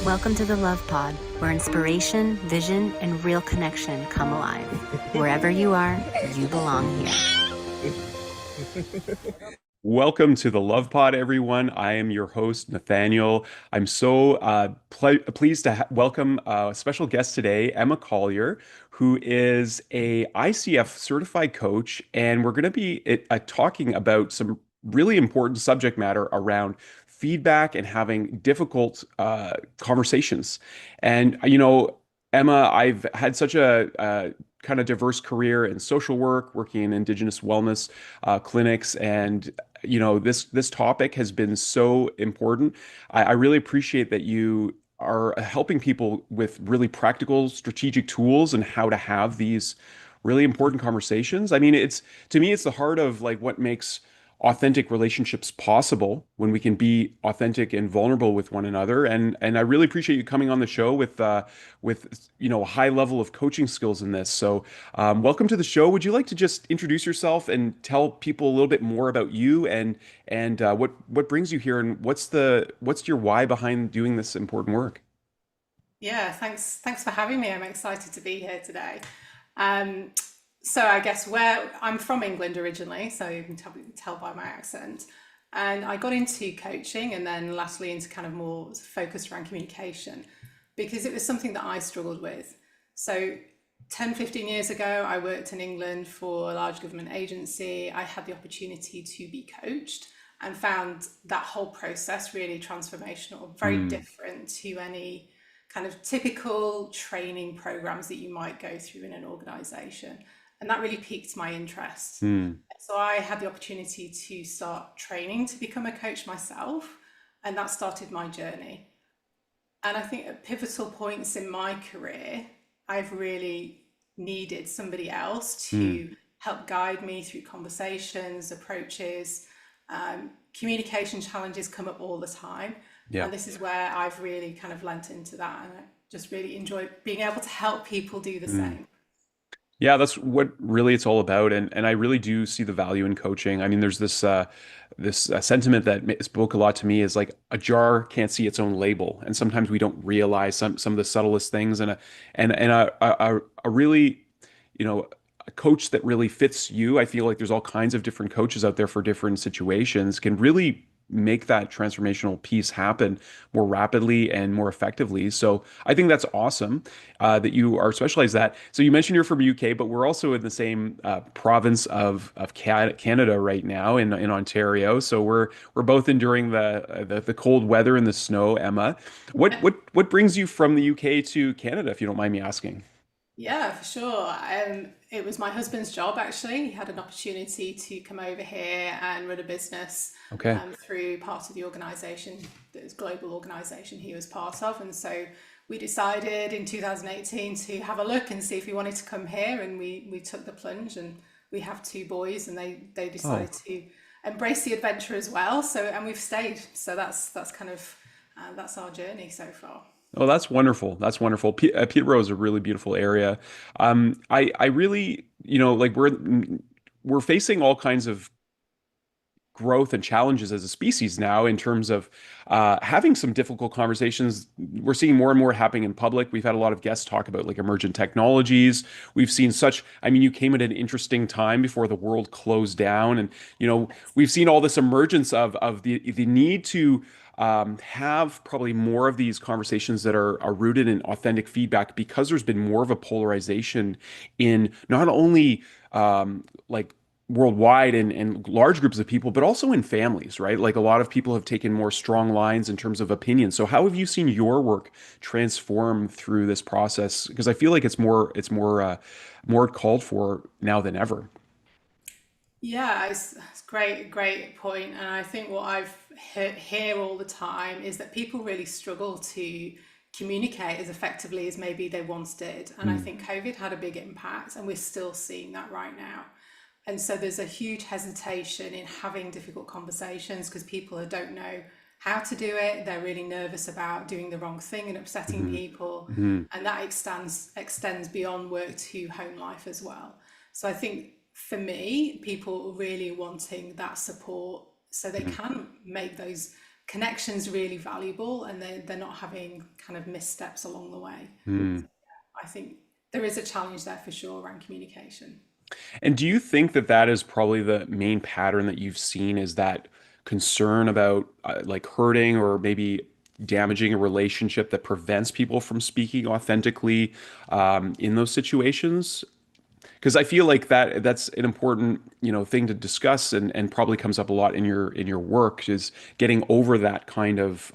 Welcome to the Love Pod, where inspiration, vision, and real connection come alive. Wherever you are, you belong here. Welcome to the Love Pod, everyone. I am your host, Nathaniel. I'm so pleased to welcome a special guest today, Emma Collyer, who is a ICF certified coach, and we're going to be talking about some really important subject matter around feedback and having difficult conversations. And Emma, I've had such a kind of diverse career in social work, working in Indigenous wellness clinics, and this topic has been so important. I really appreciate that you are helping people with really practical strategic tools and how to have these really important conversations. I mean, it's to me, it's the heart of like what makes authentic relationships possible when we can be authentic and vulnerable with one another. And I really appreciate you coming on the show with a high level of coaching skills in this. So welcome to the show. Would you like to just introduce yourself and tell people a little bit more about you and what brings you here and what's your why behind doing this important work? Yeah, thanks for having me. I'm excited to be here today. Um, so I guess where I'm from England originally, so you can tell by my accent. And I got into coaching and then lastly into kind of more focused around communication because it was something that I struggled with. So 10, 15 years ago, I worked in England for a large government agency. I had the opportunity to be coached and found that whole process really transformational, very Mm, different to any kind of typical training programs that you might go through in an organization. And that really piqued my interest. mm, So I had the opportunity to start training to become a coach myself, and that started my journey. And I think at pivotal points in my career, I've really needed somebody else mm. to help guide me through conversations, approaches. Communication challenges come up all the time. Yeah. And this is where I've really kind of lent into that. And I just really enjoy being able to help people do the Mm. same. Yeah, that's what really it's all about, and I really do see the value in coaching. I mean, there's this sentiment that spoke a lot to me is like a jar can't see its own label, and sometimes we don't realize some of the subtlest things, and a really, you know, a coach that really fits you. I feel like there's all kinds of different coaches out there for different situations can really make that transformational piece happen more rapidly and more effectively. So I think that's awesome that you are specialized that. So you mentioned you're from UK, but we're also in the same province of Canada right now in Ontario. So we're both enduring the cold weather and the snow. Emma, what brings you from the UK to Canada, if you don't mind me asking? Yeah, for sure. It was my husband's job actually. He had an opportunity to come over here and run a business Okay. through part of the organisation, this global organisation he was part of. And so we decided in 2018 to have a look and see if we wanted to come here. And we took the plunge and we have two boys and they Oh. decided to embrace the adventure as well. So, and we've stayed. So that's kind of, that's our journey so far. Oh, that's wonderful. That's wonderful. Peterborough is a really beautiful area. I really, like we're facing all kinds of growth and challenges as a species now in terms of having some difficult conversations. We're seeing more and more happening in public. We've had a lot of guests talk about like emergent technologies. We've seen such, I mean, you came at an interesting time before the world closed down, and we've seen all this emergence of the need to have probably more of these conversations that are rooted in authentic feedback because there's been more of a polarization in not only like worldwide and large groups of people, but also in families, right? Like a lot of people have taken more strong lines in terms of opinion. So how have you seen your work transform through this process? Because I feel like more called for now than ever. Yeah, it's great point. And I think what I've heard here all the time is that people really struggle to communicate as effectively as maybe they once did. And I Mm, think COVID had a big impact, and we're still seeing that right now. And so there's a huge hesitation in having difficult conversations because people don't know how to do it. They're really nervous about doing the wrong thing and upsetting mhm, people. mhm, And that extends beyond work to home life as well. So I think for me, people really wanting that support so they mhm, can make those connection's really valuable, and they're not having kind of missteps along the way. Hmm. I think there is a challenge there for sure around communication. And do you think that that is probably the main pattern that you've seen is that concern about like hurting or maybe damaging a relationship that prevents people from speaking authentically in those situations? Because I feel like that's an important, thing to discuss and probably comes up a lot in your work is getting over that kind of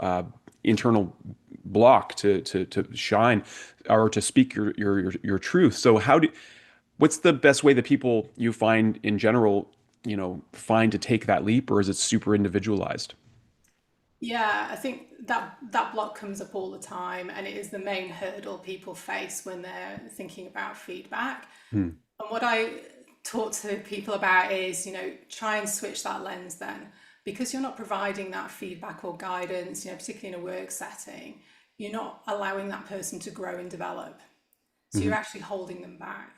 internal block to shine or to speak your truth. So what's the best way that people you find in general, find to take that leap, or is it super individualized? Yeah, I think that block comes up all the time, and it is the main hurdle people face when they're thinking about feedback. Hmm. And what I talk to people about is, try and switch that lens then, because you're not providing that feedback or guidance, particularly in a work setting, you're not allowing that person to grow and develop. So you're Hmm. actually holding them back.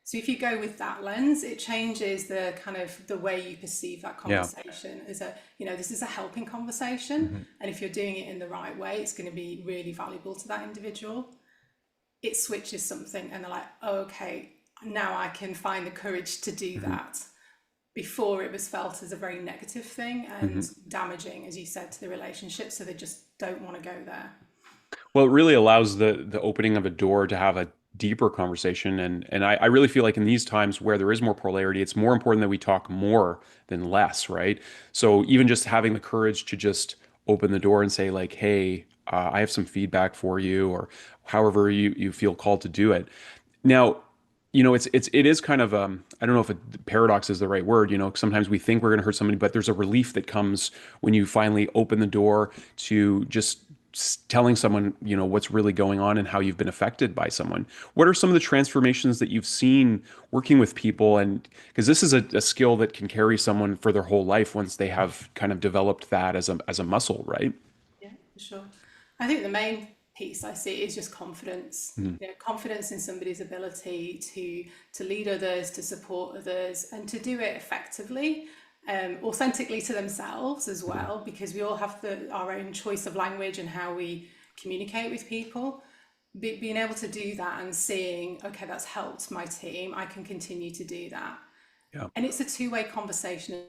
So if you go with that lens, it changes the kind of the way you perceive that Yeah. conversation as this is a helping conversation. Hmm. And if you're doing it in the right way, it's going to be really valuable to that individual. It switches something and they're like, oh, okay, now I can find the courage to do Hmm. that. Before it was felt as a very negative thing and Hmm. damaging, as you said, to the relationship. So they just don't want to go there. Well, it really allows the opening of a door to have a deeper conversation, and I really feel like in these times where there is more polarity, it's more important that we talk more than less, right? So even just having the courage to just open the door and say like, "Hey, I have some feedback for you," or however you feel called to do it. Now, it is kind of I don't know if a paradox is the right word. Sometimes we think we're going to hurt somebody, but there's a relief that comes when you finally open the door to just telling someone, what's really going on and how you've been affected by someone. What are some of the transformations that you've seen working with people? And because this is a skill that can carry someone for their whole life once they have kind of developed that as a muscle, right? Yeah, for sure. I think the main piece I see is just confidence. Mm-hmm. Confidence in somebody's ability to lead others, to support others, and to do it effectively, authentically to themselves as well, because we all have our own choice of language and how we communicate with people. Being able to do that and seeing, okay, that's helped my team, I can continue to do that. Yeah. And it's a two-way conversation.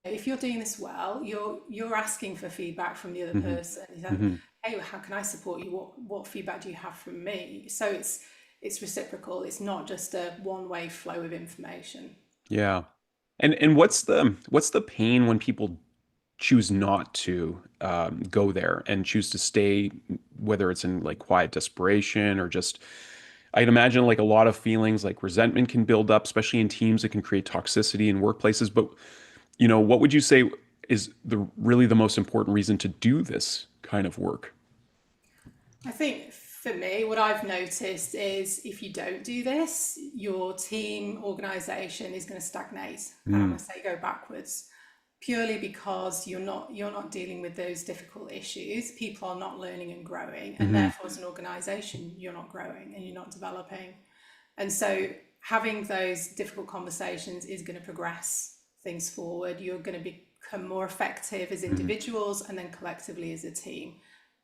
If you're doing this well, you're asking for feedback from the other Hmm. person. You say, Hmm. hey, how can I support you? What feedback do you have from me? So it's reciprocal. It's not just a one-way flow of information. Yeah. And what's the pain when people choose not to go there and choose to stay, whether it's in like quiet desperation or just, I'd imagine like a lot of feelings like resentment can build up, especially in teams. It can create toxicity in workplaces. But, what would you say is really the most important reason to do this kind of work? I think for me, what I've noticed is if you don't do this, your team organization is going to stagnate, and I'm Mm. going to say go backwards, purely because you're not dealing with those difficult issues. People are not learning and growing, and Hmm. therefore, as an organization, you're not growing and you're not developing. And so, having those difficult conversations is going to progress things forward. You're going to become more effective as Hmm. individuals and then collectively as a team.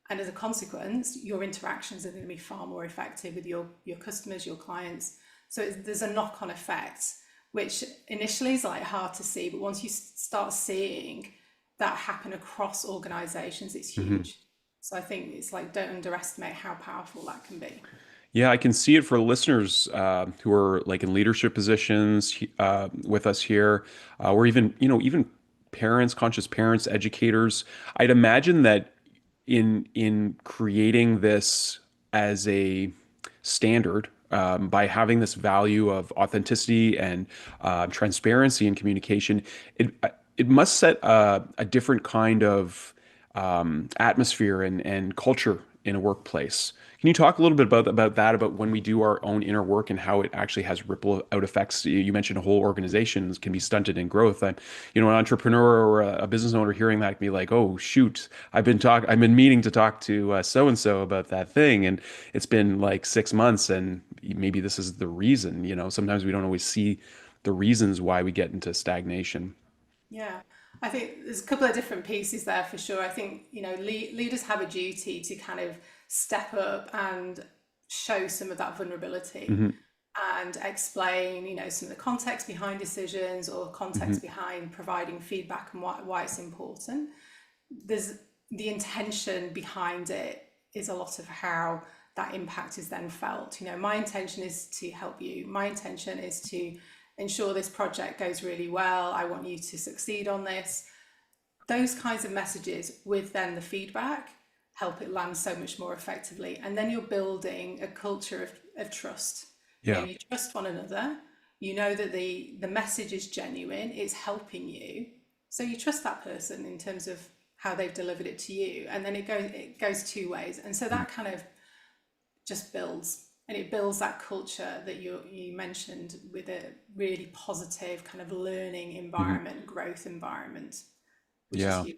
And as a consequence, your interactions are going to be far more effective with your customers, your clients. So there's a knock-on effect, which initially is like hard to see, but once you start seeing that happen across organizations, it's Hmm. huge. So I think it's like, don't underestimate how powerful that can be. Yeah, I can see it for listeners who are like in leadership positions with us here, or even parents, conscious parents, educators. I'd imagine that in creating this as a standard, by having this value of authenticity and transparency in communication, it must set a different kind of atmosphere and culture in a workplace. Can you talk a little bit about that, about when we do our own inner work and how it actually has ripple out effects? You mentioned whole organizations can be stunted in growth. An entrepreneur or a business owner hearing that can be like, "Oh, shoot, I've been meaning to talk to so and so about that thing, and it's been like 6 months, and maybe this is the reason." Sometimes we don't always see the reasons why we get into stagnation. Yeah. I think there's a couple of different pieces there for sure. I think, leaders have a duty to kind of step up and show some of that vulnerability Hmm. and explain, some of the context behind decisions or Hmm. context behind providing feedback and why it's important. There's the intention behind it is a lot of how that impact is then felt. My intention is to help you. My intention is to ensure this project goes really well. I want you to succeed on this. Those kinds of messages with then the feedback help it land so much more effectively. And then you're building a culture of trust. Yeah. You trust one another. You know that the message is genuine, it's helping you. So you trust that person in terms of how they've delivered it to you. And then it goes two ways. And so that kind of just builds, and it builds that culture that you mentioned, with a really positive kind of learning environment, growth environment, which is Yeah. huge.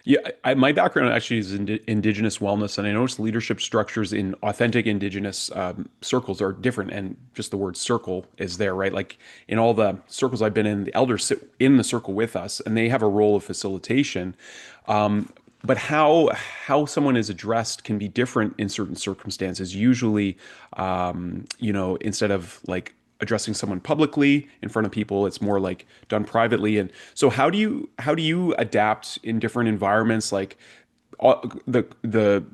Yeah, my background actually is in Indigenous wellness, and I noticed leadership structures in authentic Indigenous circles are different. And just the word circle is there, right? Like in all the circles I've been in, the elders sit in the circle with us, and they have a role of facilitation. But how someone is addressed can be different in certain circumstances. Usually, instead of like addressing someone publicly in front of people, it's more like done privately. And so how do you adapt in different environments, like the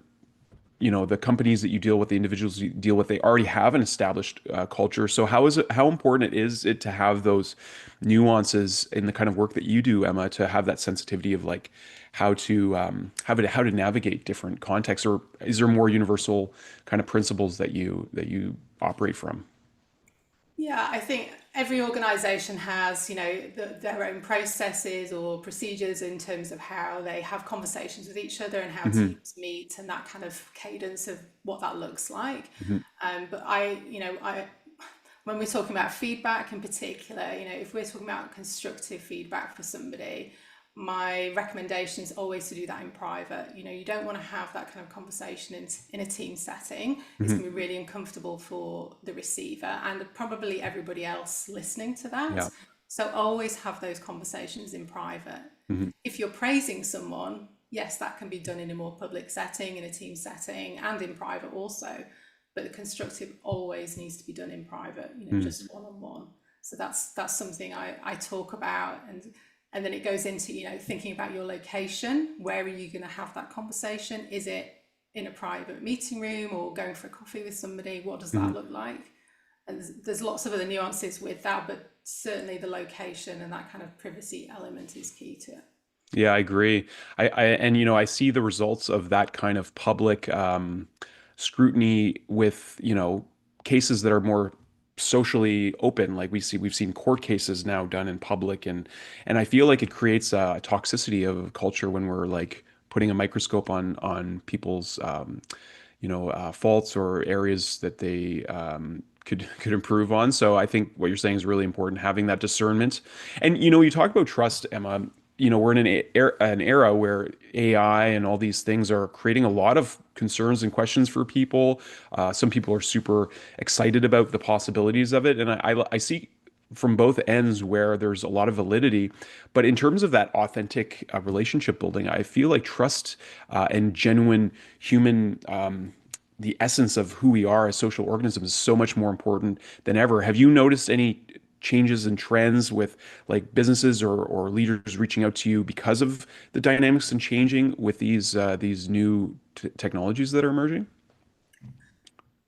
companies that you deal with, the individuals you deal with, they already have an established culture. So how important is it to have those nuances in the kind of work that you do, Emma, to have that sensitivity of like how to navigate different contexts, or is there more universal kind of principles that you operate from? Yeah, I think every organization has, their own processes or procedures in terms of how they have conversations with each other and how Hmm. teams meet and that kind of cadence of what that looks like. Hmm. But when we're talking about feedback in particular, if we're talking about constructive feedback for somebody, my recommendation is always to do that in private. You don't want to have that kind of conversation in a team setting. It's Hmm. going to be really uncomfortable for the receiver and probably everybody else listening to that. Yeah. So always have those conversations in private. Hmm. If you're praising someone, yes, that can be done in a more public setting, in a team setting, and in private also. But the constructive always needs to be done in private, just one on one. So that's something I talk about, and then it goes into, thinking about your location. Where are you going to have that conversation? Is it in a private meeting room or going for a coffee with somebody? What does that Hmm. look like? And there's lots of other nuances with that, but certainly the location and that kind of privacy element is key to it. Yeah, I agree. And I see the results of that kind of public scrutiny with, cases that are more socially open. Like we've seen court cases now done in public, and I feel like it creates a toxicity of culture when we're like putting a microscope on people's faults or areas that they could improve on. So I think what you're saying is really important, having that discernment. And you talk about trust, Emma. We're in an era where AI and all these things are creating a lot of concerns and questions for people. Some people are super excited about the possibilities of it, and I see from both ends where there's a lot of validity. But in terms of that authentic relationship building, I feel like trust and genuine human, the essence of who we are as social organisms is so much more important than ever. Have you noticed any changes and trends with like businesses or leaders reaching out to you because of the dynamics and changing with these new technologies that are emerging?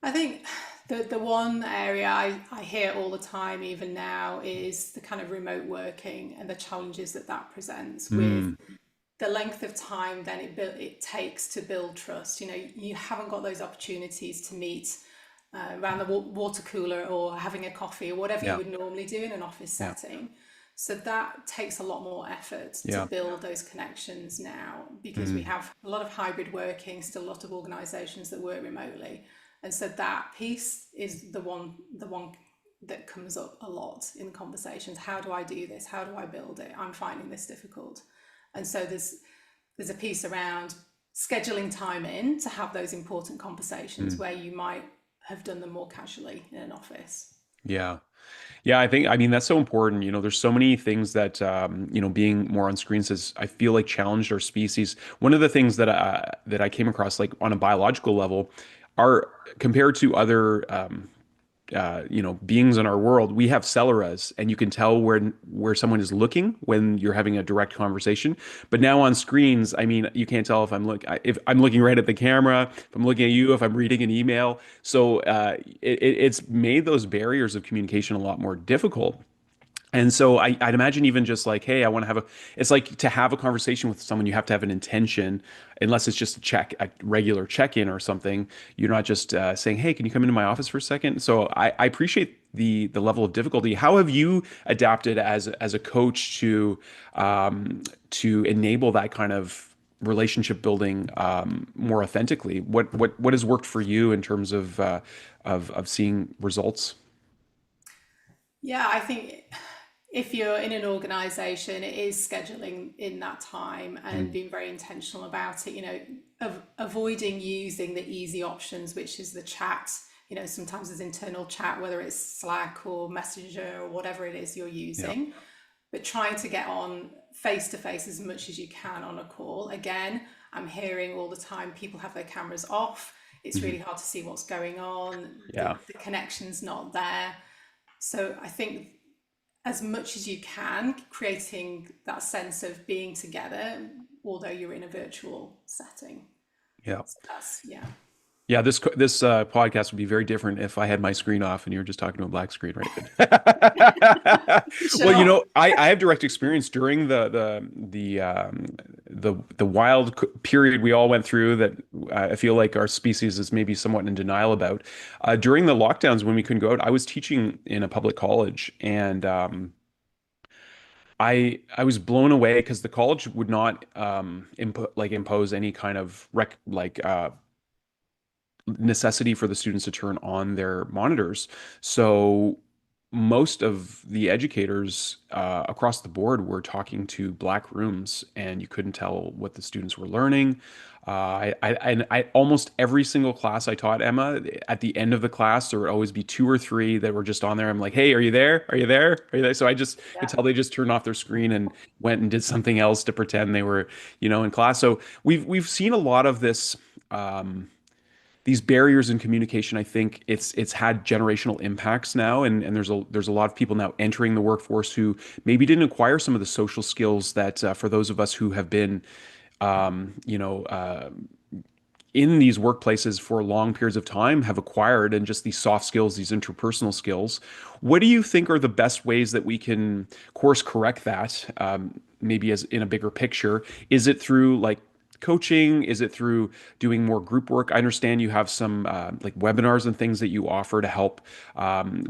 I think the one area I hear all the time, even now, is the kind of remote working and the challenges that presents with Mm. the length of time then it takes to build trust. You haven't got those opportunities to meet around the water cooler or having a coffee or whatever you Yeah. would normally do in an office Yeah. setting. So that takes a lot more effort to Yeah. build those connections now, because we Mm. have a lot of hybrid working, still a lot of organizations that work remotely. And so that piece is the one that comes up a lot in conversations. How do I do this? How do I build it? I'm finding this difficult. And so there's a piece around scheduling time in to have those important conversations Mm. where you might have done them more casually in an office. Yeah. Yeah, I mean, that's so important. There's so many things that, being more on screens has, I feel like, challenged our species. One of the things that I came across, like on a biological level, are compared to other, beings in our world, we have celluras, and you can tell where someone is looking when you're having a direct conversation. But now on screens, I mean, you can't tell if I'm looking right at the camera, if I'm looking at you, if I'm reading an email. So it's made those barriers of communication a lot more difficult. And so I'd imagine even just like, hey, I want to it's like to have a conversation with someone, you have to have an intention, unless it's just a regular check-in or something. You're not just saying, hey, can you come into my office for a second? So I appreciate the level of difficulty. How have you adapted as a coach to enable that kind of relationship building more authentically? What has worked for you in terms of seeing results? Yeah, I think if you're in an organization, it is scheduling in that time and Mm, being very intentional about it, avoiding using the easy options, which is the chat. Sometimes there's internal chat, whether it's Slack or Messenger or whatever it is you're yeah. using, but trying to get on face to face as much as you can on a call. Again, I'm hearing all the time people have their cameras off. It's Mhm. really hard to see what's going on. Yeah. The connection's not there. So I think as much as you can, creating that sense of being together, although you're in a virtual setting. Yeah. So that's, yeah. Yeah, this podcast would be very different if I had my screen off and you were just talking to a black screen, right? Well, Sure. I have direct experience during the wild period we all went through that I feel like our species is maybe somewhat in denial about. During the lockdowns when we couldn't go out, I was teaching in a public college, and I was blown away because the college would not impose any kind of necessity for the students to turn on their monitors. So most of the educators across the board were talking to black rooms, and you couldn't tell what the students were learning. I almost every single class I taught, Emma, at the end of the class, there would always be two or three that were just on there. I'm like, hey, are you there? Are you there? Are you there? So I just could Yeah. tell they just turned off their screen and went and did something else to pretend they were, in class. So we've seen a lot of this. These barriers in communication, I think it's had generational impacts now, and there's a lot of people now entering the workforce who maybe didn't acquire some of the social skills that for those of us who have been, um, you know, uh, in these workplaces for long periods of time have acquired, and just these soft skills, these interpersonal skills. What do you think are the best ways that we can course correct that? Maybe as in a bigger picture, is it through like coaching? Is it through doing more group work? I understand you have some like webinars and things that you offer to help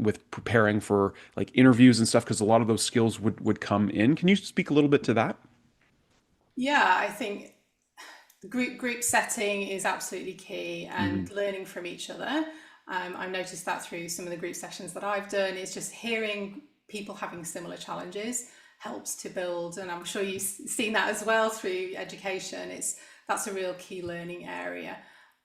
with preparing for like interviews and stuff, because a lot of those skills would come in. Can you speak a little bit to that? Yeah, I think the group setting is absolutely key Hmm. and learning from each other. I've noticed that through some of the group sessions that I've done, is just hearing people having similar challenges helps to build, and I'm sure you've seen that as well through education. That's a real key learning area.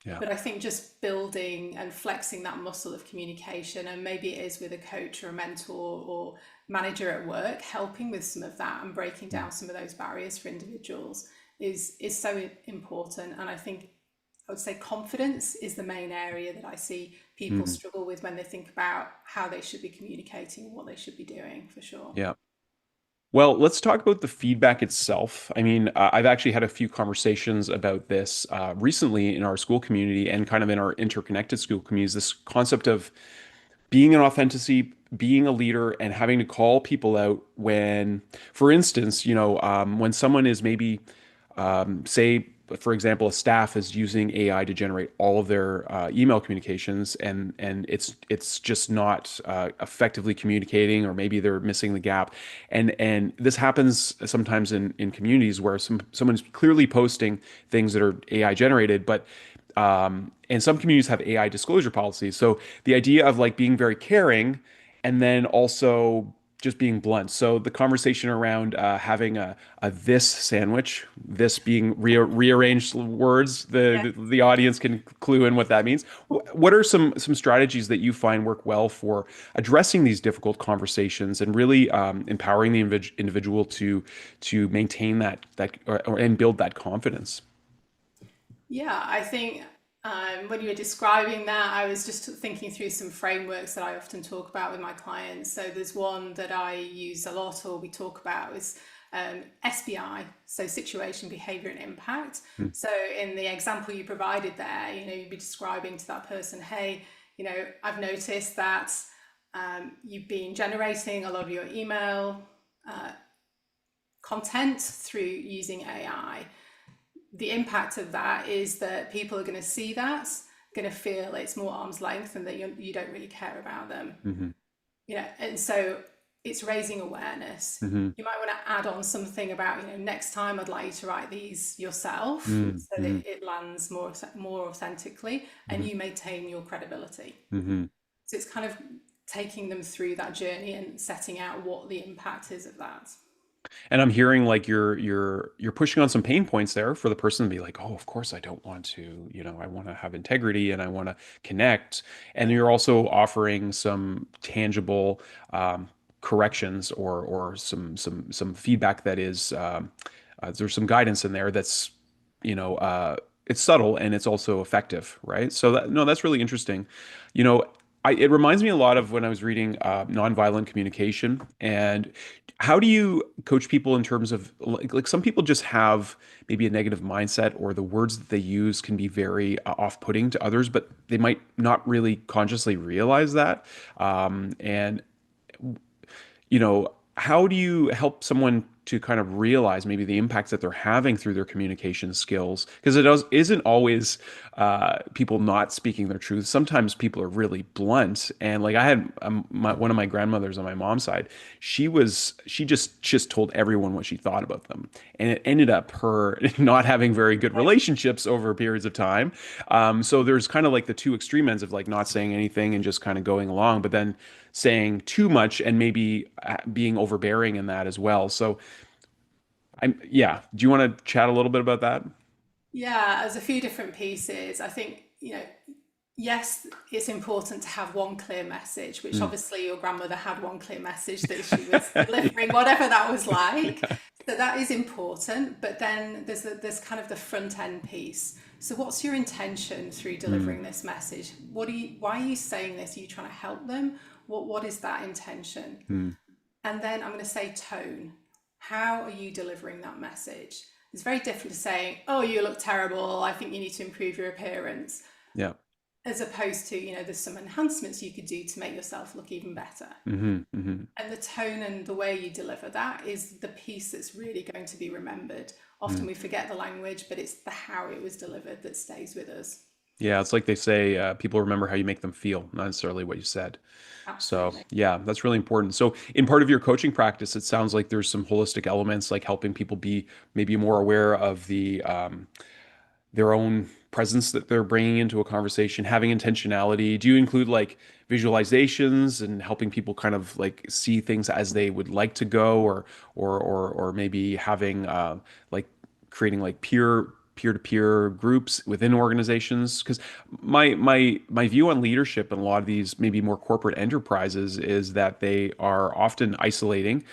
Yeah. But I think just building and flexing that muscle of communication, and maybe it is with a coach or a mentor or manager at work, helping with some of that and breaking down some of those barriers for individuals is so important. And I think I would say confidence is the main area that I see people Hmm. struggle with when they think about how they should be communicating and what they should be doing, for sure. Yeah. Well, let's talk about the feedback itself. I mean, I've actually had a few conversations about this recently in our school community and kind of in our interconnected school communities. This concept of being an authenticity, being a leader, and having to call people out when, for instance, when someone is maybe, say, for example, a staff is using AI to generate all of their email communications, and it's just not effectively communicating, or maybe they're missing the gap, and this happens sometimes in communities where someone's clearly posting things that are AI generated, but and some communities have AI disclosure policies. So the idea of like being very caring, and then also just being blunt. So the conversation around having a this sandwich, this being rearranged words, Yeah. the audience can clue in what that means. What are some strategies that you find work well for addressing these difficult conversations and really empowering the individual to maintain and build that confidence? Yeah, I think when you were describing that, I was just thinking through some frameworks that I often talk about with my clients. So there's one that I use a lot, or we talk about, is SBI, so situation, behavior, and impact. Mm, So in the example you provided there, you'd be describing to that person, hey, I've noticed that you've been generating a lot of your email content through using AI. The impact of that is that people are going to see that, going to feel it's more arm's length, and that you don't really care about them. mhm, And so it's raising awareness. mhm, You might want to add on something about, next time I'd like you to write these yourself, mm, so mhm, that it lands more authentically, and mhm, you maintain your credibility. mhm. So it's kind of taking them through that journey and setting out what the impact is of that. And I'm hearing like you're pushing on some pain points there for the person to be like, oh, of course I don't want to, I want to have integrity and I want to connect. And you're also offering some tangible corrections or some feedback that is there's some guidance in there that's you know it's subtle and it's also effective, right? So that no, that's really interesting. You know, it reminds me a lot of when I was reading nonviolent communication. And how do you coach people in terms of like some people just have maybe a negative mindset, or the words that they use can be very off-putting to others, but they might not really consciously realize that. And how do you help someone to kind of realize maybe the impacts that they're having through their communication skills? Because isn't always people not speaking their truth. Sometimes people are really blunt. And like I had one of my grandmothers on my mom's side, she just told everyone what she thought about them. And it ended up her not having very good relationships over periods of time. So there's kind of like the two extreme ends of like not saying anything and just kind of going along, but then saying too much and maybe being overbearing in that as well. So yeah. Do you want to chat a little bit about that? Yeah, there's a few different pieces. I think, yes, it's important to have one clear message, which Mm. obviously your grandmother had one clear message that she was delivering, whatever that was like. Yeah. So that is important. But then there's kind of the front end piece. So what's your intention through Mm, delivering this message? Why are you saying this? Are you trying to help them? What is that intention? mm, And then I'm going to say tone. How are you delivering that message? It's very different to saying, oh, you look terrible, I think you need to improve your appearance, yeah. as opposed to, there's some enhancements you could do to make yourself look even better. Hmm. Hmm. And the tone and the way you deliver that is the piece that's really going to be remembered. Often we forget the language, but it's the how it was delivered that stays with us. Yeah, it's like they say, people remember how you make them feel, not necessarily what you said. So, Absolutely. yeah, that's really important. So, in part of your coaching practice, it sounds like there's some holistic elements, like helping people be maybe more aware of their own presence that they're bringing into a conversation, having intentionality. Do you include like visualizations and helping people kind of like see things as they would like to go, or maybe having like creating like peer-to-peer groups within organizations? Because my view on leadership in a lot of these maybe more corporate enterprises is that they are often isolating.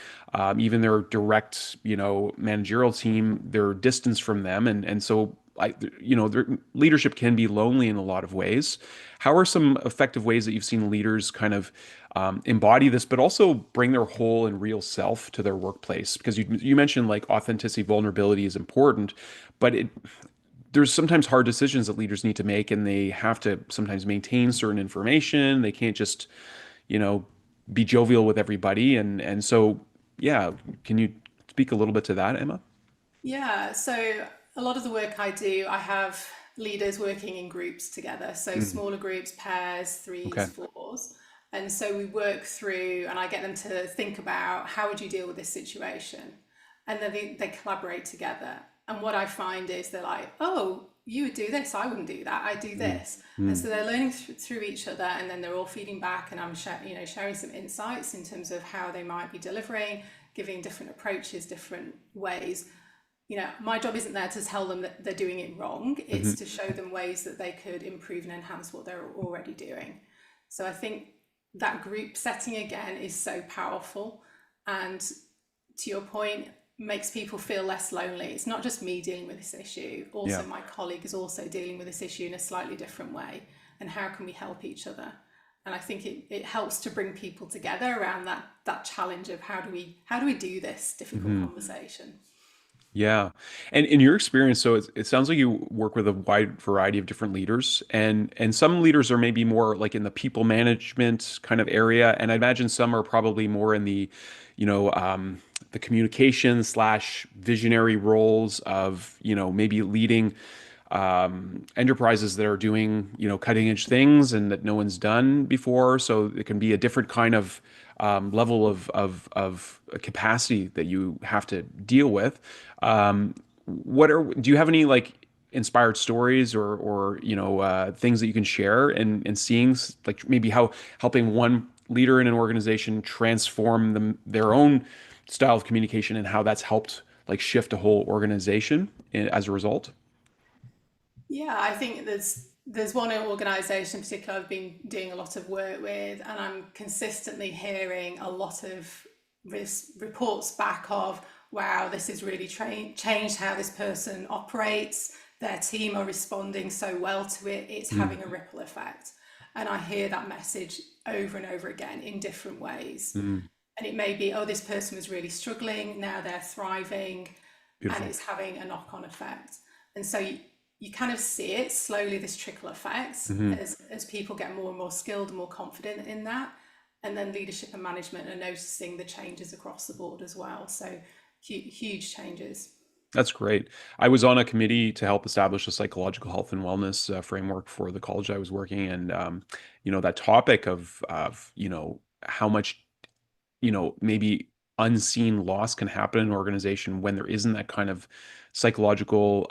Even their direct, managerial team, they're distanced from them, and so their leadership can be lonely in a lot of ways. How are some effective ways that you've seen leaders kind of embody this, but also bring their whole and real self to their workplace? Because you mentioned like authenticity, vulnerability is important, but there's sometimes hard decisions that leaders need to make, and they have to sometimes maintain certain information. They can't just, you know, be jovial with everybody, and so yeah. Can you speak a little bit to that, Emma? Yeah, so a lot of the work I do, I have leaders working in groups together. So Mm, smaller groups, pairs, okay. threes, fours. And so we work through, and I get them to think about how would you deal with this situation? And then they collaborate together. And what I find is they're like, oh, you would do this, I wouldn't do that, I do this. And Mm. so they're learning through each other, and then they're all feeding back, and I'm sharing some insights in terms of how they might be delivering, giving different approaches, different ways. My job isn't there to tell them that they're doing it wrong. It's to show them ways that they could improve and enhance what they're already doing. So I think that group setting again is so powerful, and to your point, makes people feel less lonely. It's not just me dealing with this issue. Also, Yeah. my colleague is also dealing with this issue in a slightly different way. And how can we help each other? And I think it helps to bring people together around that challenge of how do we do this difficult conversation. Yeah. And in your experience, so it sounds like you work with a wide variety of different leaders, and some leaders are maybe more like in the people management kind of area, and I imagine some are probably more in the, the communication slash visionary roles of, maybe leading enterprises that are doing, cutting edge things and that no one's done before. So it can be a different kind of level of capacity that you have to deal with. Do you have any like inspired stories or things that you can share and seeing like maybe how helping one leader in an organization transform their own style of communication and how that's helped like shift a whole organization as a result? Yeah, I think there's one organisation in particular I've been doing a lot of work with, and I'm consistently hearing a lot of reports back of, wow, this has really changed how this person operates. Their team are responding so well to it. It's having a ripple effect. And I hear that message over and over again in different ways. Mm, And it may be, oh, this person was really struggling, now they're thriving, and beautiful. it's having a knock-on effect. And so you kind of see it slowly, this trickle effect, Hmm. as people get more and more skilled and more confident in that. And then leadership and management are noticing the changes across the board as well. So huge changes. That's great. I was on a committee to help establish a psychological health and wellness framework for the college I was working, and that topic of how much maybe unseen loss can happen in an organization when there isn't that kind of psychological,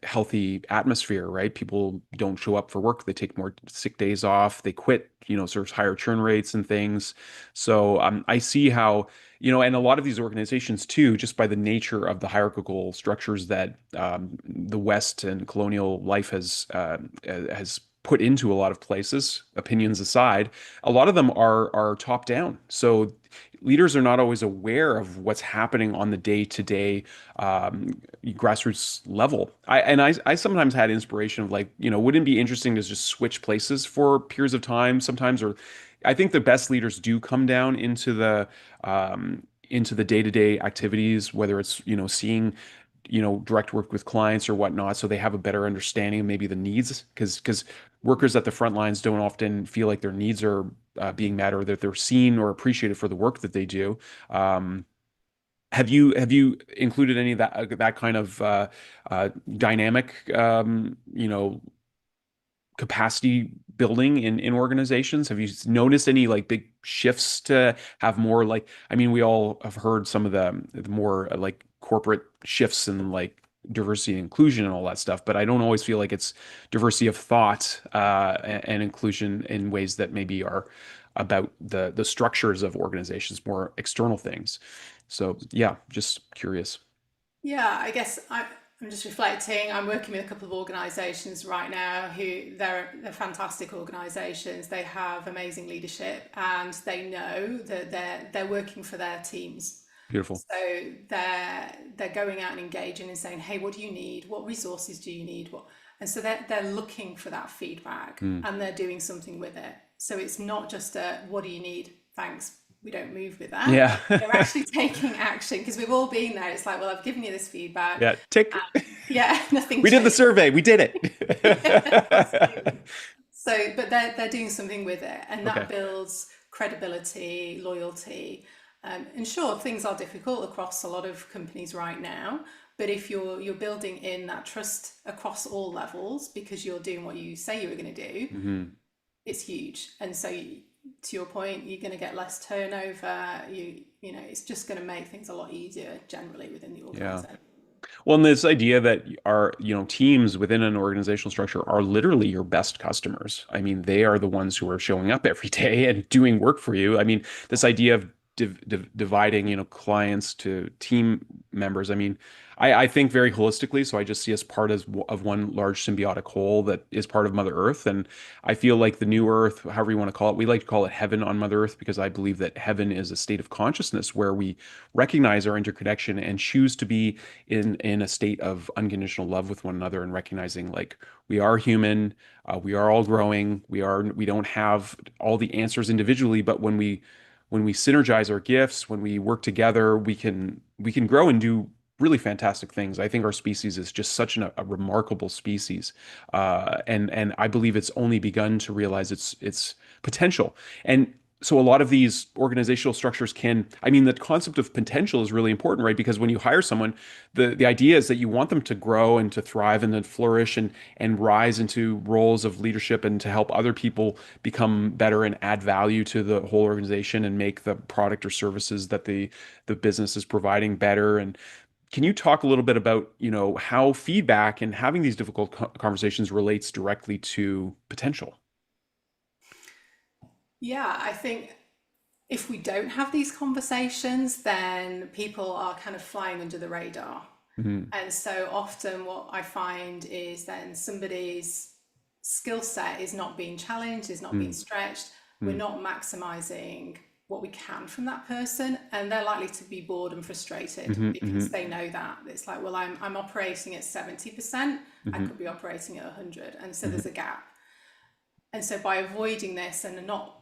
healthy atmosphere, right? People don't show up for work. They take more sick days off. They quit, sort of higher churn rates and things. So I see how, and a lot of these organizations too, just by the nature of the hierarchical structures that the West and colonial life has put into a lot of places, opinions aside, a lot of them are top down. So leaders are not always aware of what's happening on the day-to-day grassroots level. I sometimes had inspiration of like, wouldn't it be interesting to just switch places for periods of time sometimes? Or I think the best leaders do come down into the day-to-day activities, whether it's, seeing direct work with clients or whatnot, so they have a better understanding of maybe the needs, because workers at the front lines don't often feel like their needs are being met or that they're seen or appreciated for the work that they do. Um, have you included any of that kind of dynamic, capacity building in organizations? Have you noticed any like big shifts to have more like, I mean, we all have heard some of the more like corporate shifts and like diversity and inclusion and all that stuff, but I don't always feel like it's diversity of thought and inclusion in ways that maybe are about the structures of organizations, more external things. So yeah, just curious. Yeah, I guess I'm just reflecting. I'm working with a couple of organisations right now who they're fantastic organisations. They have amazing leadership, and they know that they're working for their teams. Beautiful. So they're going out and engaging and saying, hey, what do you need? What resources do you need? And so they're looking for that feedback, Mm. and they're doing something with it. So it's not just a what do you need? Thanks. We don't move with that. Yeah. They're actually taking action, because we've all been there. It's like, well, I've given you this feedback. Yeah. Tick. Yeah, nothing We did the changed. survey. We did Yeah, it. absolutely. So, but they're doing something with it, and Okay. that builds credibility, loyalty. And sure, things are difficult across a lot of companies right now. But if you're building in that trust across all levels because you're doing what you say you were going to do, Hmm. it's huge. And so, to your point, you're going to get less turnover. It's just going to make things a lot easier generally within the Yeah. organization. Well, and this idea that teams within an organizational structure are literally your best customers. I mean, they are the ones who are showing up every day and doing work for you. I mean, this idea of dividing, clients to team members. I mean, I think very holistically. So I just see us part of one large symbiotic whole that is part of Mother Earth. And I feel like the new Earth, however you want to call it, we like to call it heaven on Mother Earth because I believe that heaven is a state of consciousness where we recognize our interconnection and choose to be in a state of unconditional love with one another and recognizing like we are human, we are all growing, we don't have all the answers individually, but when we synergize our gifts, when we work together, we can grow and do really fantastic things. I think our species is just such a remarkable species, and I believe it's only begun to realize its potential. And so a lot of these organizational structures I mean, the concept of potential is really important, right? Because when you hire someone, the idea is that you want them to grow and to thrive and then flourish and rise into roles of leadership and to help other people become better and add value to the whole organization and make the product or services that the business is providing better. And can you talk a little bit about, how feedback and having these difficult conversations relates directly to potential? Yeah, I think if we don't have these conversations, then people are kind of flying under the radar. Mhm. And so often what I find is then somebody's skill set is not being challenged, is not being Mm, stretched. We're mm, not maximizing what we can from that person, and they're likely to be bored and frustrated mhm, because mhm, they know that it's like, well, I'm operating at 70%, I mhm, could be operating at 100, and so there's mhm. a gap. And so by avoiding this and not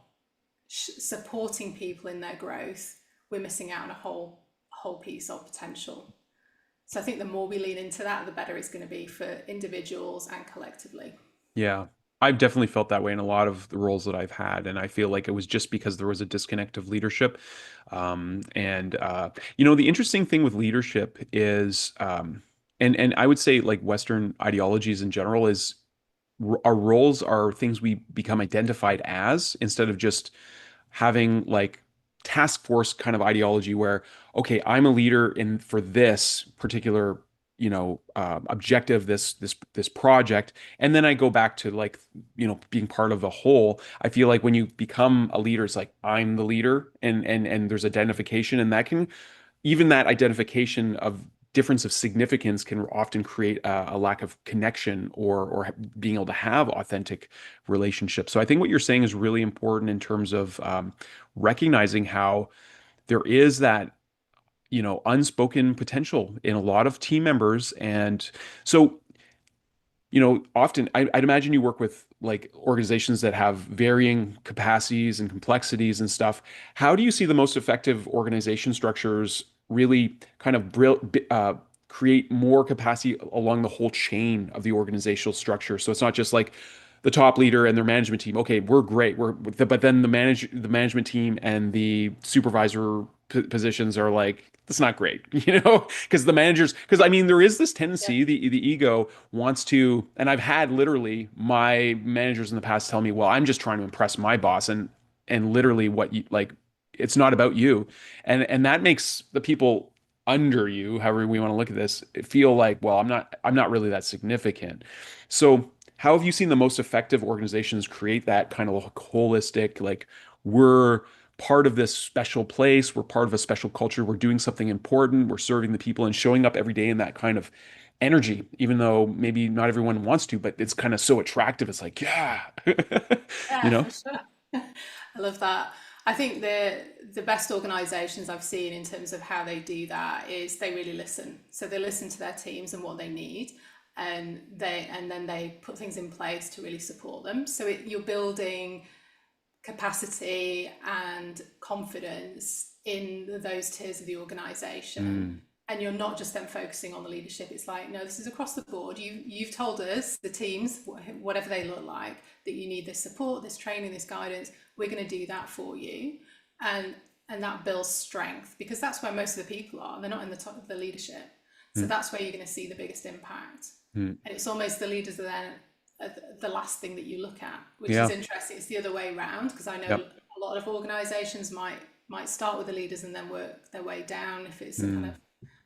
supporting people in their growth, we're missing out on a whole piece of potential. So I think the more we lean into that, the better it's going to be for individuals and collectively. Yeah, I've definitely felt that way in a lot of the roles that I've had, and I feel like it was just because there was a disconnect of leadership. And the interesting thing with leadership is, and I would say like Western ideologies in general is our roles are things we become identified as instead of just having like task force kind of ideology where, okay, I'm a leader in for this particular, objective, this project, and then I go back to like, being part of the whole. I feel like when you become a leader, it's like I'm the leader, and there's identification, and even that identification of difference of significance can often create a lack of connection or being able to have authentic relationships. So I think what you're saying is really important in terms of recognizing how there is that unspoken potential in a lot of team members. And so often I'd imagine you work with like organizations that have varying capacities and complexities and stuff. How do you see the most effective organization structures really kind of create more capacity along the whole chain of the organizational structure? So it's not just like the top leader and their management team. Okay, we're great. But then the management team and the supervisor positions are like, that's not great, because the managers, because I mean, there is this Yeah. tendency, the ego wants to, and I've had literally my managers in the past tell me, well, I'm just trying to impress my boss, and literally what you like, it's not about you, and that makes the people under you, however we want to look at this, feel like, well, I'm not really that significant. So how have you seen the most effective organizations create that kind of holistic, like we're part of this special place, we're part of a special culture, we're doing something important, we're serving the people and showing up every day in that kind of energy, even though maybe not everyone wants to, but it's kind of so attractive. It's like, yeah, you Yeah, know? for sure. I love that. I think the best organizations I've seen in terms of how they do that is they really listen. So they listen to their teams and what they need, and then they put things in place to really support them. So you're building capacity and confidence in those tiers of the organization, Mm, and you're not just then focusing on the leadership. It's like, no, this is across the board. You've told us, the teams, whatever they look like, that you need this support, this training, this guidance. We're going to do that for you, and that builds strength, because that's where most of the people are. They're not in the top of the leadership. So mm, that's where you're going to see the biggest impact. mm. And it's almost the leaders are then the last thing that you look at, which is Yeah. interesting. It's the other way around, because I know Yep. a lot of organizations might start with the leaders and then work their way down if it's a kind Mm, of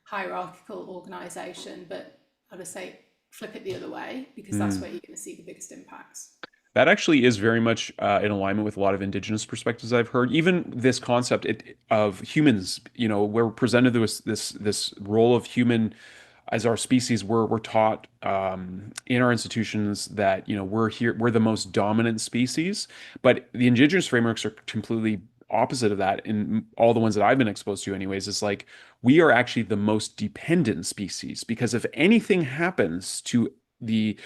hierarchical organization, but I would say flip it the other way because that's Mm. where you're going to see the biggest impacts. That actually is very much in alignment with a lot of indigenous perspectives I've heard. Even this concept of humans, we're presented this role of human as our species. We're taught in our institutions that we're the most dominant species, but the indigenous frameworks are completely opposite of that. In all the ones that I've been exposed to, anyways, it's like we are actually the most dependent species because if anything happens to the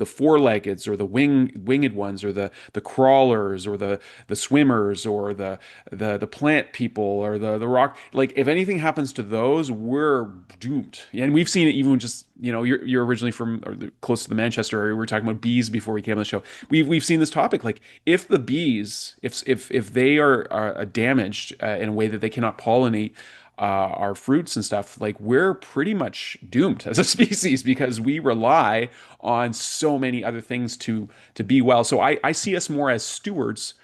four-leggeds or the winged ones or the crawlers or the swimmers or the plant people or the rock, like if anything happens to those, we're doomed. And we've seen it even just, you're originally from close to the Manchester area. We were talking about bees before we came on the show. We've seen this topic, like if the bees, if they are damaged in a way that they cannot pollinate our fruits and stuff, like we're pretty much doomed as a species because we rely on so many other things to be well. So I see us more as stewards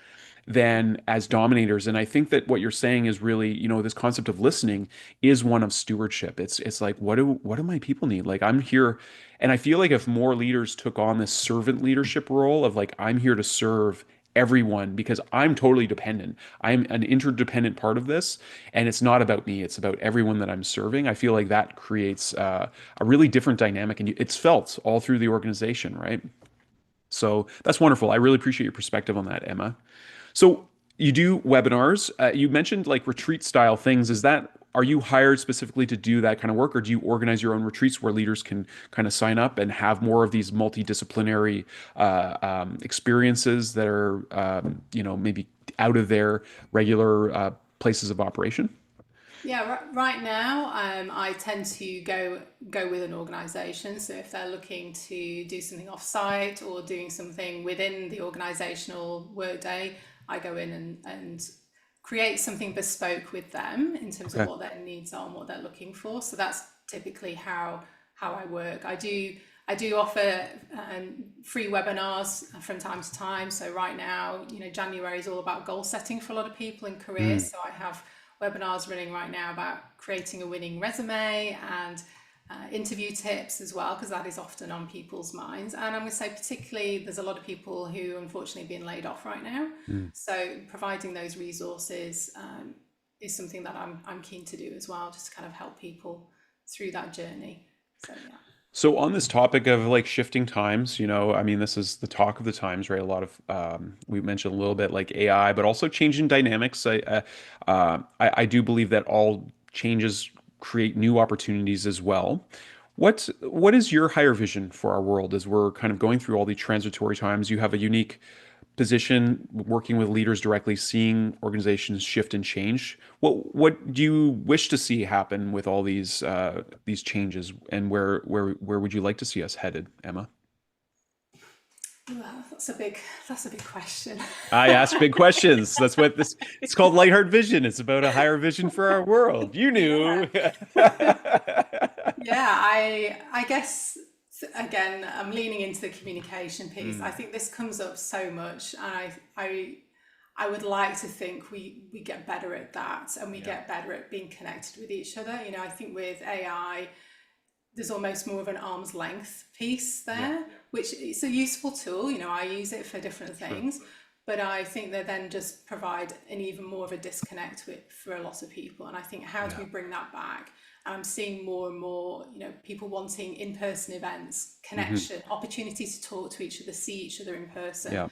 than as dominators. And I think that what you're saying is really, this concept of listening is one of stewardship. It's like, what do my people need? Like I'm here, and I feel like if more leaders took on this servant leadership role of like, I'm here to serve everyone because I'm totally dependent. I'm an interdependent part of this, and it's not about me. It's about everyone that I'm serving. I feel like that creates a really different dynamic, and it's felt all through the organization, right? So that's wonderful. I really appreciate your perspective on that, Emma. So you do webinars. You mentioned like retreat style things. Are you hired specifically to do that kind of work, or do you organize your own retreats where leaders can kind of sign up and have more of these multidisciplinary experiences that are, maybe out of their regular places of operation? Yeah, right now, I tend to go with an organisation. So if they're looking to do something off-site or doing something within the organisational workday, I go in and create something bespoke with them in terms of Okay. what their needs are and what they're looking for. So that's typically how I work. I do offer free webinars from time to time. So right now, January is all about goal setting for a lot of people in Mm, careers. So I have webinars running right now about creating a winning resume and interview tips as well, because that is often on people's minds. And I'm going to say, particularly, there's a lot of people who unfortunately are being laid off right now. mm. So providing those resources is something that I'm keen to do as well, just to kind of help people through that journey. So yeah. So on this topic of like shifting times, I mean, this is the talk of the times, right? A lot of we mentioned a little bit like AI, but also changing dynamics. I do believe that all changes create new opportunities as well. What is your higher vision for our world as we're kind of going through all these transitory times? You have a unique position working with leaders directly, seeing organizations shift and change. What do you wish to see happen with all these changes, and where would you like to see us headed, Emma? Well, that's a big question. I ask big questions. That's what this it's called Lightheart Vision. It's about a higher vision for our world. You Yeah. knew. Yeah, I guess again, I'm leaning into the communication piece. I Mm, think this comes up so much, and I would like to think we get better at that, and we yeah. get better at being connected with each other. I think with AI, there's almost more of an arm's length piece Yeah. there, which it's a useful tool. I use it for different Sure. things, but I think they then just provide an even more of a disconnect for a lot of people. And I think, how do Yeah. we bring that back? And I'm seeing more and more, people wanting in-person events, Hmm. connection, opportunity to talk to each other, see each other in person. Yeah.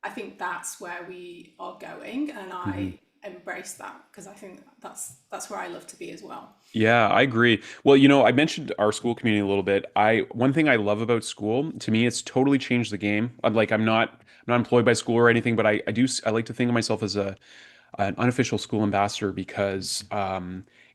I think that's where we are going, and Hmm. I embrace that because I think that's where I love to be as well. Yeah, I agree. Well, I mentioned our school community a little bit. One thing I love about school, to me, it's totally changed the game. I'm not employed by school or anything, but I like to think of myself as an unofficial school ambassador because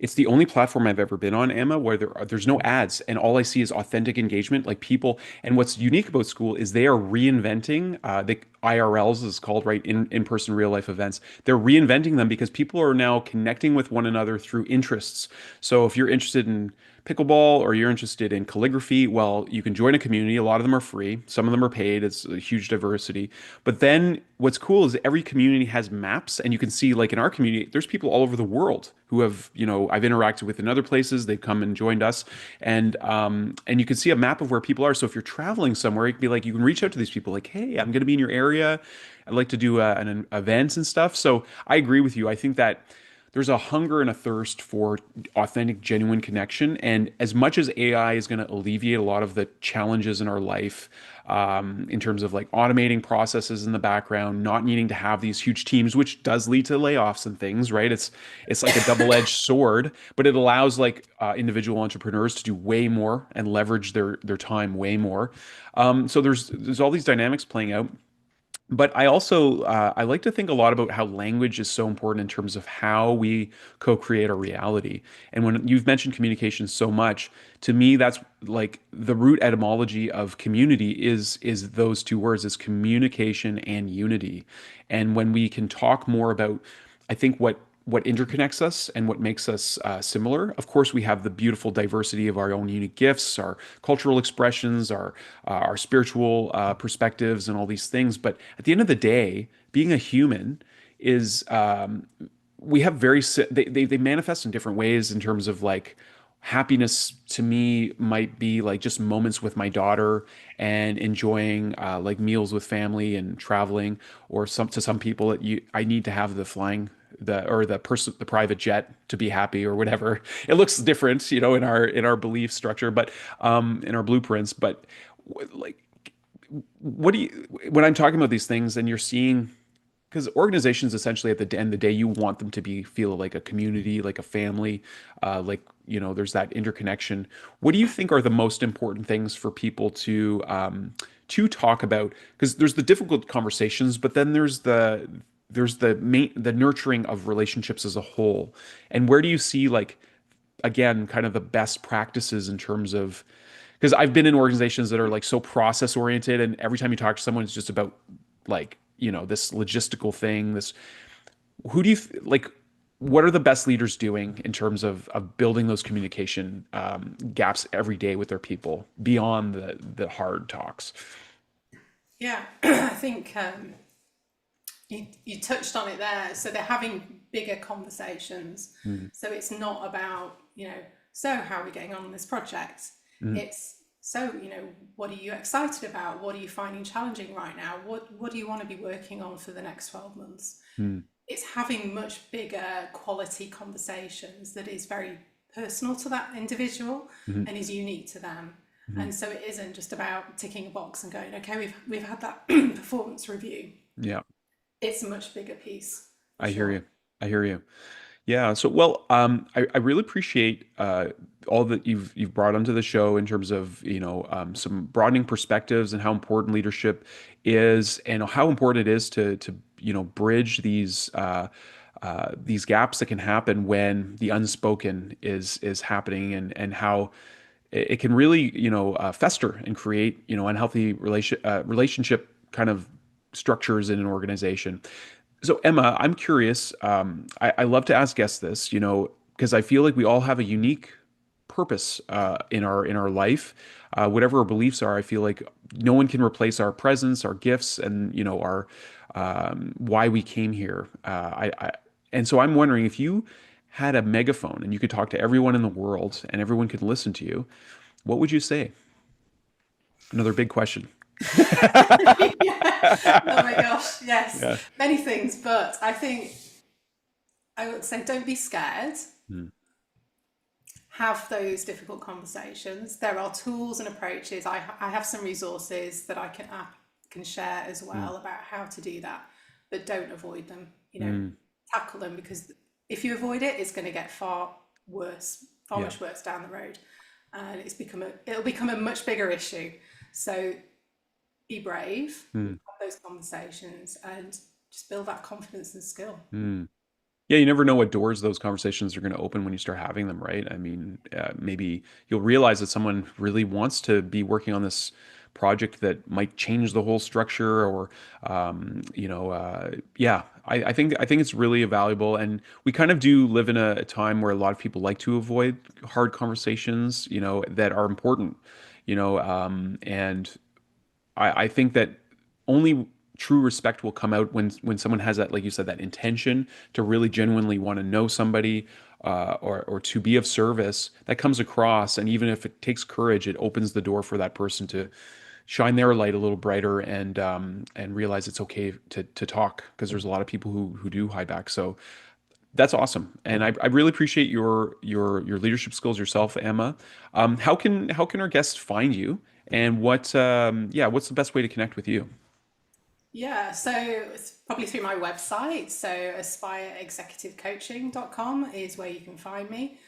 it's the only platform I've ever been on, Emma, where there's no ads and all I see is authentic engagement, like people. And what's unique about school is they are reinventing the IRLs is called, right? In-person real life events. They're reinventing them because people are now connecting with one another through interests. So if you're interested in pickleball or you're interested in calligraphy, well, you can join a community. A lot of them are free, some of them are paid. It's a huge diversity. But then what's cool is every community has maps, and you can see, like in our community, there's people all over the world who have, I've interacted with in other places. They've come and joined us, and you can see a map of where people are. So if you're traveling somewhere, it can be like you can reach out to these people, like, hey, I'm going to be in your area. I'd like to do an event and stuff. So I agree with you. I think that there's a hunger and a thirst for authentic, genuine connection. And as much as AI is going to alleviate a lot of the challenges in our life, in terms of like automating processes in the background, not needing to have these huge teams, which does lead to layoffs and things, right? It's like a double-edged sword, but it allows like individual entrepreneurs to do way more and leverage their time way more. So there's all these dynamics playing out. But I also I like to think a lot about how language is so important in terms of how we co-create our reality. And when you've mentioned communication so much, to me that's like the root etymology of community is those two words, is communication and unity. And when we can talk more about, I think what interconnects us and what makes us similar. Of course, we have the beautiful diversity of our own unique gifts, our cultural expressions, our spiritual perspectives, and all these things. But at the end of the day, being a human is we have they manifest in different ways in terms of like happiness to me might be like just moments with my daughter and enjoying like meals with family and traveling, or some people that I need to have the flying the private jet to be happy or whatever. It looks different, in our belief structure, but in our blueprints. But like, what do you when I'm talking about these things and you're seeing, because organizations essentially at the end of the day, you want them to feel like a community, like a family, like there's that interconnection. What do you think are the most important things for people to talk about? Because there's the difficult conversations, but then there's the nurturing of relationships as a whole. And where do you see, like, again, kind of the best practices in terms of, because I've been in organizations that are like so process oriented, and every time you talk to someone, it's just about like, this logistical thing. Who do you like? What are the best leaders doing in terms of building those communication gaps every day with their people beyond the hard talks? Yeah, I think you touched on it there. So they're having bigger conversations. So it's not about, so how are we getting on this project? It's so, what are you excited about? What are you finding challenging right now? What do you want to be working on for the next 12 months? It's having much bigger quality conversations that is very personal to that individual and is unique to them. And so it isn't just about ticking a box and going, okay, we've had that performance review. Yeah, It's a much bigger piece, for I hear sure. you. I hear you. Yeah. So, well, I really appreciate all that you've brought onto the show in terms of some broadening perspectives and how important leadership is, and how important it is to bridge these gaps that can happen when the unspoken is happening, and how it can really fester and create unhealthy relationship kind of structures in an organization. So Emma, I'm curious. I love to ask guests this, because I feel like we all have a unique purpose in our life, whatever our beliefs are. I feel like no one can replace our presence, our gifts, and our why we came here. And so I'm wondering, if you had a megaphone and you could talk to everyone in the world and everyone could listen to you, what would you say? Another big question. Yeah. Oh my gosh, yes. Yeah. Many things, but I think I would say don't be scared. Mm, Have those difficult conversations. There are tools and approaches. I have some resources that I can share as mm, well about how to do that, but don't avoid them. mm. Tackle them, because if you avoid it, it's going to get far worse, far Yeah. much worse down the road, and it'll become a much bigger issue. So be brave, Mm, have those conversations, and just build that confidence and skill. mm. Yeah, you never know what doors those conversations are going to open when you start having them, right? I mean, maybe you'll realize that someone really wants to be working on this project that might change the whole structure, or yeah, I think it's really valuable. And we kind of do live in a time where a lot of people like to avoid hard conversations, that are important, and I think that only true respect will come out when someone has that, like you said, that intention to really genuinely want to know somebody, or to be of service. That comes across, and even if it takes courage, it opens the door for that person to shine their light a little brighter, and realize it's okay to talk, because there's a lot of people who do hide back. So that's awesome, and I really appreciate your leadership skills yourself, Emma. How can our guests find you, and what's the best way to connect with you? Yeah, so it's probably through my website. So aspireexecutivecoaching.com is where you can find me.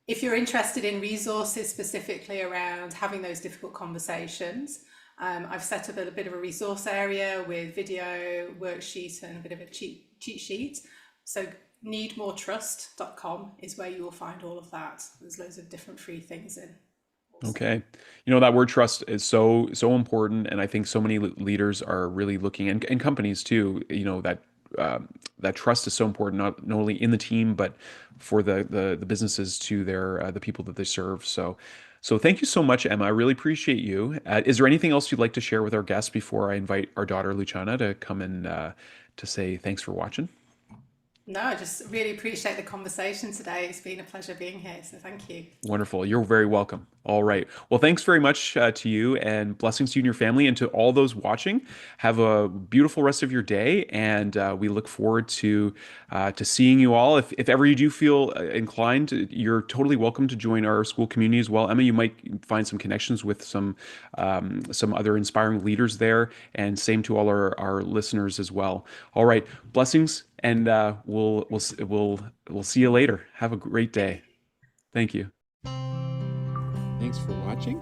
If you're interested in resources specifically around having those difficult conversations, I've set up a bit of a resource area with video, worksheet, and a bit of a cheat sheet. So needmoretrust.com is where you will find all of that. There's loads of different free things in. Okay. That word trust is so important, and I think so many leaders are really looking, and companies too, that trust is so important, not only in the team, but for the businesses, to their the people that they serve. So thank you so much, Emma. I really appreciate you. Is there anything else you'd like to share with our guests before I invite our daughter Luciana to come and to say thanks for watching? No, I just really appreciate the conversation today. It's been a pleasure being here. So thank you. Wonderful. You're very welcome. All right. Well, thanks very much to you, and blessings to you and your family, and to all those watching. Have a beautiful rest of your day, and we look forward to seeing you all. If ever you do feel inclined, you're totally welcome to join our school community as well. Emma, you might find some connections with some other inspiring leaders there, and same to all our listeners as well. All right. Blessings, and we'll see you later. Have a great day. Thank you. Thanks for watching.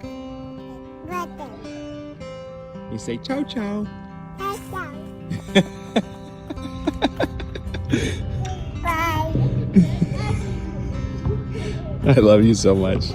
You say ciao ciao. Bye. I love you so much.